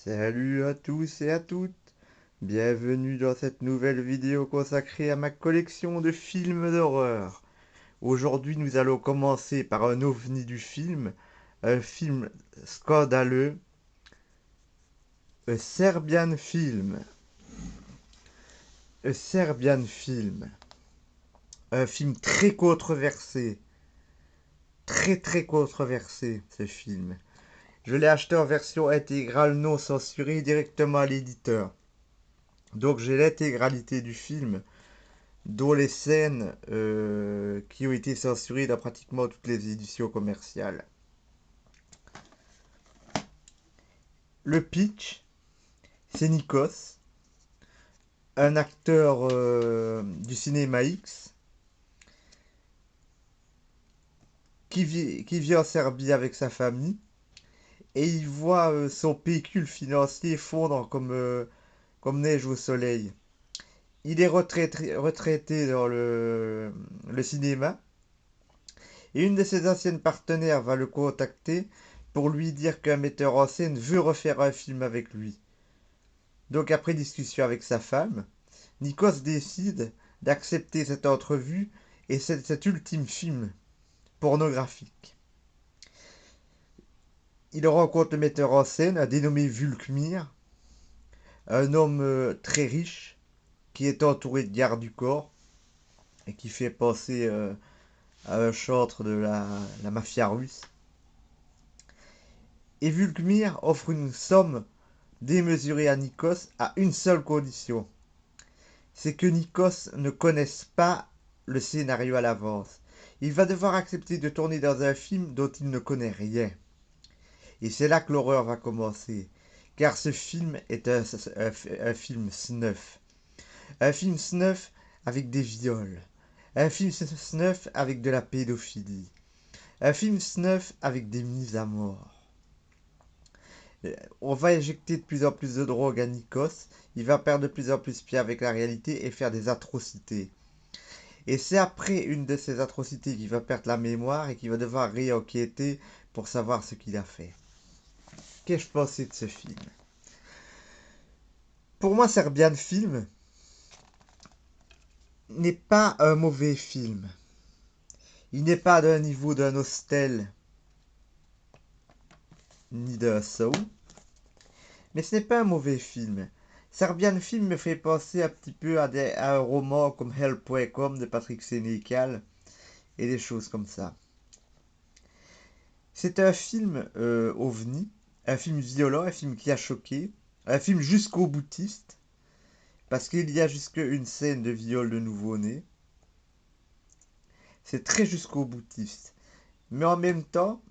Salut à tous et à toutes, bienvenue dans cette nouvelle vidéo consacrée à ma collection de films d'horreur. Aujourd'hui nous allons commencer par un ovni du film, un film scandaleux, A Serbian Film. A Serbian Film, un film très controversé, très controversé ce film. Je l'ai acheté en version intégrale non censurée directement à l'éditeur. Donc j'ai l'intégralité du film dont les scènes qui ont été censurées dans pratiquement toutes les éditions commerciales. Le pitch, c'est Nikos, un acteur du cinéma X, qui vit en Serbie avec sa famille, et il voit son pécule financier fondre comme neige au soleil. Il est retraité dans le cinéma, et une de ses anciennes partenaires va le contacter pour lui dire qu'un metteur en scène veut refaire un film avec lui. Donc après discussion avec sa femme, Nikos décide d'accepter cette entrevue et cet ultime film pornographique. Il rencontre le metteur en scène, un dénommé Vulkmir, un homme très riche qui est entouré de gardes du corps et qui fait penser à un chantre de la mafia russe. Et Vulkmir offre une somme démesurée à Nikos à une seule condition, c'est que Nikos ne connaisse pas le scénario à l'avance. Il va devoir accepter de tourner dans un film dont il ne connaît rien. Et c'est là que l'horreur va commencer. Car ce film est un film snuff. Un film snuff avec des viols. Un film snuff avec de la pédophilie. Un film snuff avec des mises à mort. On va injecter de plus en plus de drogue à Nikos. Il va perdre de plus en plus pied avec la réalité et faire des atrocités. Et c'est après une de ces atrocités qu'il va perdre la mémoire et qu'il va devoir réenquêter pour savoir ce qu'il a fait. Qu'ai-je pensé de ce film? Pour moi, Serbian Film n'est pas un mauvais film. Il n'est pas d'un niveau d'un Hostel ni d'un Saw, mais ce n'est pas un mauvais film. Serbian Film me fait penser un petit peu à un roman comme Hell.com de Patrick Sénécal et des choses comme ça. C'est un film ovni, un film violent, un film qui a choqué, un film jusqu'au boutiste, parce qu'il y a jusque une scène de viol de nouveau-né. C'est très jusqu'au boutiste. Mais en même temps,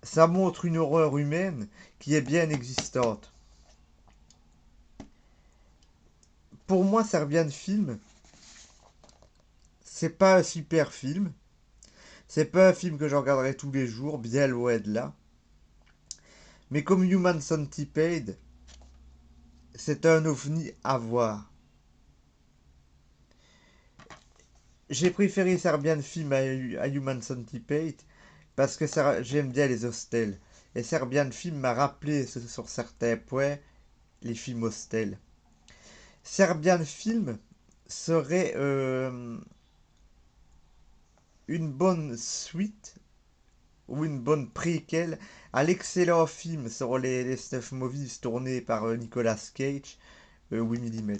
ça montre une horreur humaine qui est bien existante. Pour moi, Serbian Film, c'est pas un super film. C'est pas un film que je regarderai tous les jours, bien loin de là. Mais comme Human Centipede, c'est un ovni à voir. J'ai préféré Serbian Film à Human Centipede parce que j'aime bien les hostels. Et Serbian Film m'a rappelé sur certains points les films hostels. Serbian Film serait une bonne suite ou une bonne préquelle à l'excellent film sur les snuff movies tournés par Nicolas Cage, 8 mm.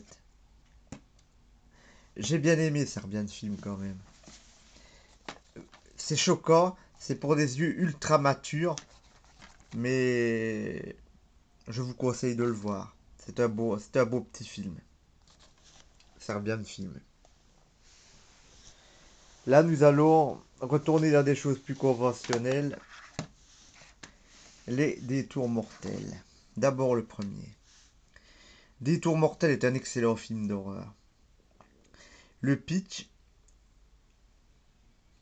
J'ai bien aimé Serbian Film quand même. C'est choquant, c'est pour des yeux ultra matures, mais je vous conseille de le voir. C'est un beau petit film. Serbian Film. Là, nous allons retourner dans des choses plus conventionnelles. Les Détours mortels. D'abord le premier. Détours mortels est un excellent film d'horreur. Le pitch,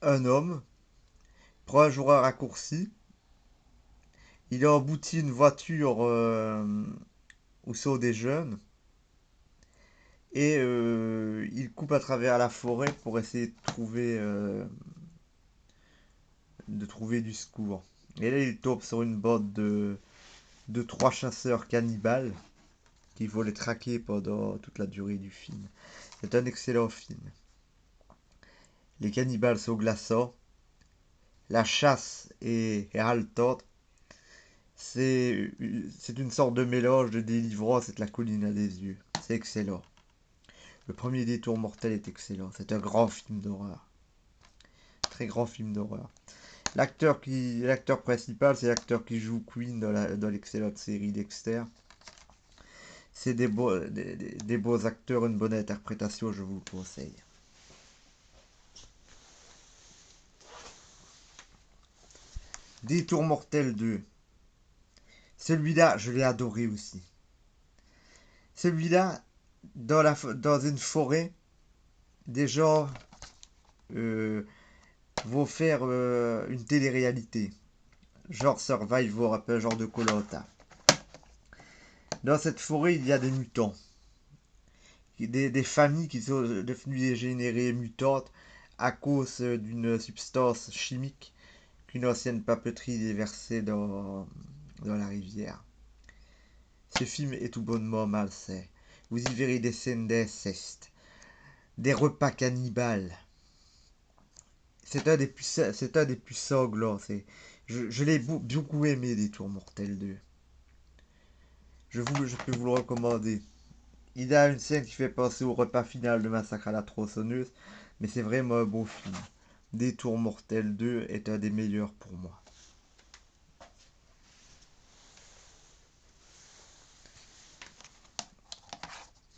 un homme prend un jour un raccourci. Il emboutit une voiture où sont des jeunes. Et il coupe à travers la forêt pour essayer de trouver du secours. Et là, il tombe sur une bande de trois chasseurs cannibales qu'il faut les traquer pendant toute la durée du film. C'est un excellent film. Les cannibales sont glaçants, la chasse est haletante, c'est une sorte de mélange de délivrance et de la colline à des yeux. C'est excellent. Le premier détour mortel est excellent. C'est un grand film d'horreur. Très grand film d'horreur. L'acteur principal, c'est l'acteur qui joue Queen dans l'excellente série Dexter. C'est des beaux acteurs, une bonne interprétation, je vous le conseille. Détour mortel 2. Celui-là, je l'ai adoré aussi. Celui-là, dans une forêt, des gens euh, vont faire une télé-réalité. Genre Survivor, un peu un genre de koh. Dans cette forêt, il y a des mutants. Des familles qui sont devenues dégénérées mutantes à cause d'une substance chimique qu'une ancienne papeterie déversée dans la rivière. Ce film est tout bonnement malsain. Vous y verrez des scènes d'inceste, des repas cannibales. C'est un des plus sanglants. Je l'ai beaucoup aimé, des Tours Mortels 2. Je peux vous le recommander. Il a une scène qui fait penser au repas final de Massacre à la tronçonneuse, mais c'est vraiment un beau film. Détour mortel 2 est un des meilleurs pour moi.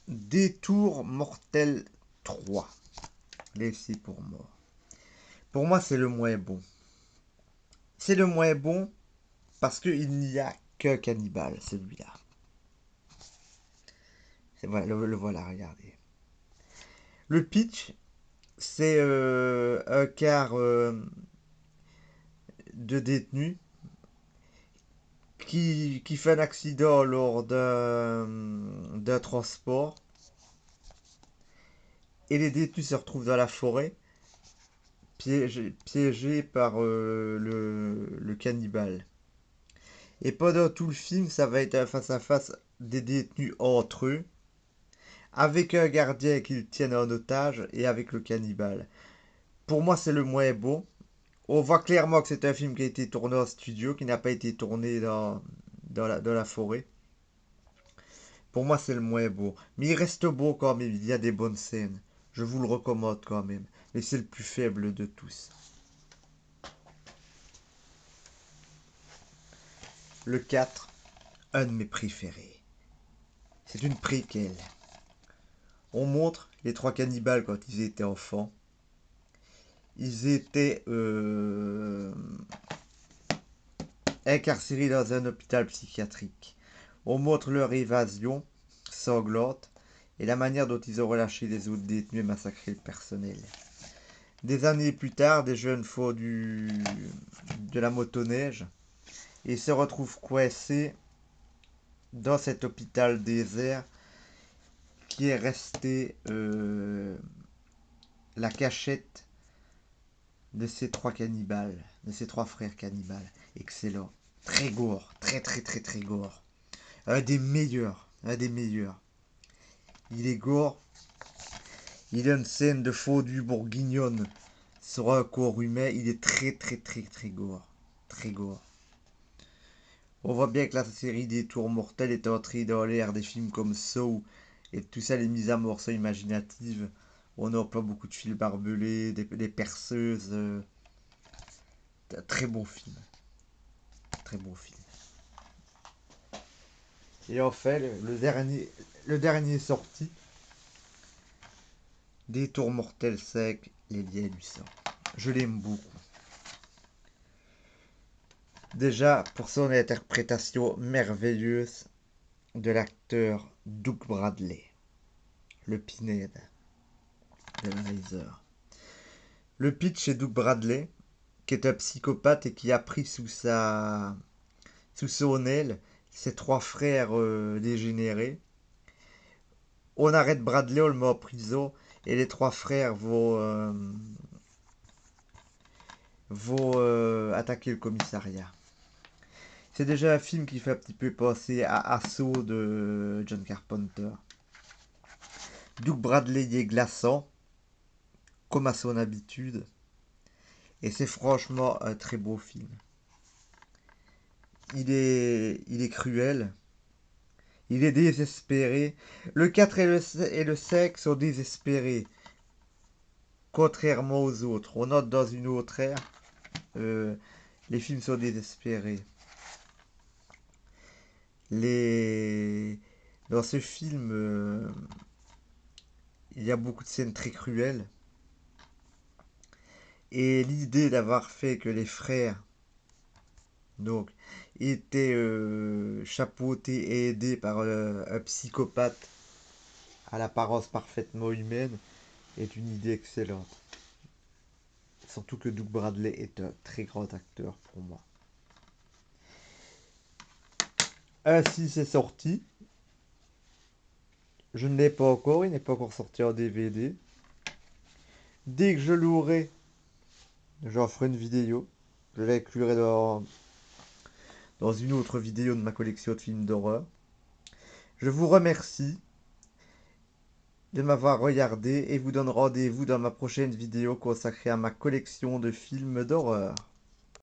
Détour mortel 3. Laissé pour mort. Pour moi, c'est le moins bon. C'est le moins bon parce qu'il n'y a qu'un cannibale, celui-là. Voilà, le voilà, regardez. Le pitch, c'est un quart de détenus qui fait un accident lors d'un transport et les détenus se retrouvent dans la forêt piégés par le cannibale. Et pendant tout le film, ça va être un face-à-face des détenus entre eux, avec un gardien qu'ils tiennent en otage et avec le cannibale. Pour moi, c'est le moins beau. On voit clairement que c'est un film qui a été tourné en studio, qui n'a pas été tourné dans la forêt. Pour moi, c'est le moins beau. Mais il reste beau quand même. Il y a des bonnes scènes. Je vous le recommande quand même. Mais c'est le plus faible de tous. Le 4, un de mes préférés. C'est une préquelle. On montre les trois cannibales quand ils étaient enfants. Ils étaient incarcérés dans un hôpital psychiatrique. On montre leur évasion sanglante et la manière dont ils ont relâché les autres détenus et massacré le personnel. Des années plus tard, des jeunes font de la motoneige et se retrouvent coincés dans cet hôpital désert qui est resté la cachette de ces trois cannibales, de ces trois frères cannibales. Excellent. Très gore, très très très très gore. Un des meilleurs, un des meilleurs. Il est gore. Il a une scène de fondue bourguignonne sur un corps humain. Il est très très très très gore. Très gore. On voit bien que la série des Tours Mortels est entrée dans l'ère des films comme Saw et tout ça, les mises à mort sont imaginatives. On emploie beaucoup de fils barbelés, des perceuses. Très bon film. Très bon film. Et enfin, le dernier sorti, des Tours Mortels 5, les liens du sang. Je l'aime beaucoup. Déjà, pour son interprétation merveilleuse de l'acteur Doug Bradley, le Pinhead de Hellraiser. Le pitch est Doug Bradley, qui est un psychopathe et qui a pris sous son aile ses trois frères dégénérés. On arrête Bradley, on le met en prison et les trois frères vont attaquer le commissariat. C'est déjà un film qui fait un petit peu penser à Assaut de John Carpenter. Doug Bradley y est glaçant, comme à son habitude, et c'est franchement un très beau film. Il est cruel, il est désespéré. Le 4 et le 5 sont désespérés, contrairement aux autres. On note dans une autre ère, euh, les films sont désespérés. Les... Dans ce film, il y a beaucoup de scènes très cruelles. Et l'idée d'avoir fait que les frères donc étaient chapeautés et aidés par un psychopathe à l'apparence parfaitement humaine est une idée excellente. Surtout que Doug Bradley est un très grand acteur pour moi. Ainsi c'est sorti. Je ne l'ai pas encore, il n'est pas encore sorti en DVD. Dès que je l'aurai, j'en ferai une vidéo. Je l'inclurai dans une autre vidéo de ma collection de films d'horreur. Je vous remercie de m'avoir regardé et vous donne rendez-vous dans ma prochaine vidéo consacrée à ma collection de films d'horreur.